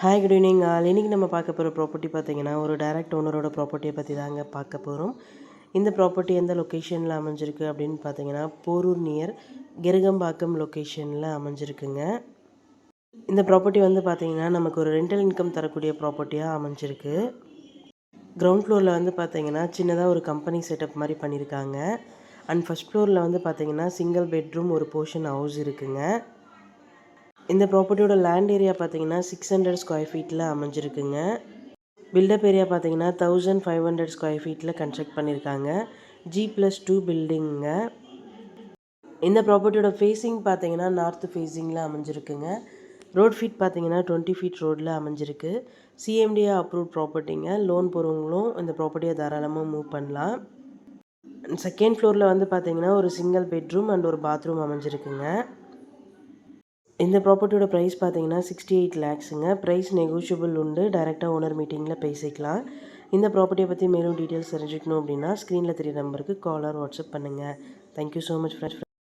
Hi good evening இன்றைக்கி நம்ம பார்க்க போகிற ப்ராப்பர்ட்டி பார்த்திங்கன்னா ஒரு டைரக்ட் ஓனரோட ப்ராப்பர்ட்டியை பற்றி தாங்க பார்க்க போகிறோம். இந்த ப்ராப்பர்ட்டி எந்த லொக்கேஷனில் அமைஞ்சிருக்கு அப்படின்னு பார்த்தீங்கன்னா போரூர் நியர் கெருகம்பாக்கம் லொக்கேஷனில் அமைஞ்சிருக்குங்க. இந்த ப்ராப்பர்ட்டி வந்து பார்த்திங்கன்னா நமக்கு ஒரு ரெண்டல் இன்கம் தரக்கூடிய ப்ராப்பர்ட்டியாக அமைஞ்சிருக்கு. கிரவுண்ட் ஃப்ளோரில் வந்து பார்த்திங்கன்னா சின்னதாக ஒரு கம்பெனி செட்டப் மாதிரி பண்ணியிருக்காங்க. அண்ட் ஃபஸ்ட் ஃப்ளோரில் வந்து பார்த்திங்கன்னா சிங்கிள் பெட்ரூம் ஒரு போர்ஷன் ஹவுஸ் இருக்குங்க. இந்த ப்ராப்பர்ட்டியோட லேண்ட் ஏரியா பார்த்தீங்கன்னா 600 ஸ்கொயர் ஃபீட்டில் அமைஞ்சிருக்குங்க. பில்டப் ஏரியா பார்த்தீங்கன்னா 1500 ஸ்கொயர் ஃபீட்டில் கன்ஸ்ட்ரக்ட் பண்ணியிருக்காங்க. G+2 பில்டிங்க. இந்த ப்ராப்பர்ட்டியோட ஃபேஸிங் பார்த்தீங்கன்னா நார்த் ஃபேஸிங்கில் அமைஞ்சிருக்குங்க. ரோட் ஃபீட் பார்த்தீங்கன்னா 20 ஃபீட் ரோடில் அமைஞ்சிருக்கு. CMDA அப்ரூவ்ட் ப்ராப்பர்ட்டிங்க. லோன் போகிறவங்களும் இந்த ப்ராப்பர்ட்டியை தாராளமாக மூவ் பண்ணலாம். செகண்ட் ஃப்ளோரில் வந்து பார்த்தீங்கன்னா ஒரு சிங்கிள் பெட்ரூம் அண்ட் ஒரு பாத்ரூம் அமைஞ்சிருக்குங்க. இந்த ப்ராப்பர்ட்டியோட ப்ரைஸ் பார்த்தீங்கன்னா 68 லேக்ஸுங்க. ப்ரைஸ் நெகோஷியபிள் உண்டு. டைரெக்டாக ஓனர் மீட்டிங்கில் பேசிக்கலாம். இந்த ப்ராப்பர்ட்டியை பற்றி மேலும் டீட்டெயில்ஸ் தெரிஞ்சுக்கணும் அப்படின்னா ஸ்க்ரீனில் தெரிய நம்பருக்கு கால் ஆர் வாட்ஸ்அப் பண்ணுங்கள். Thank you so much friends.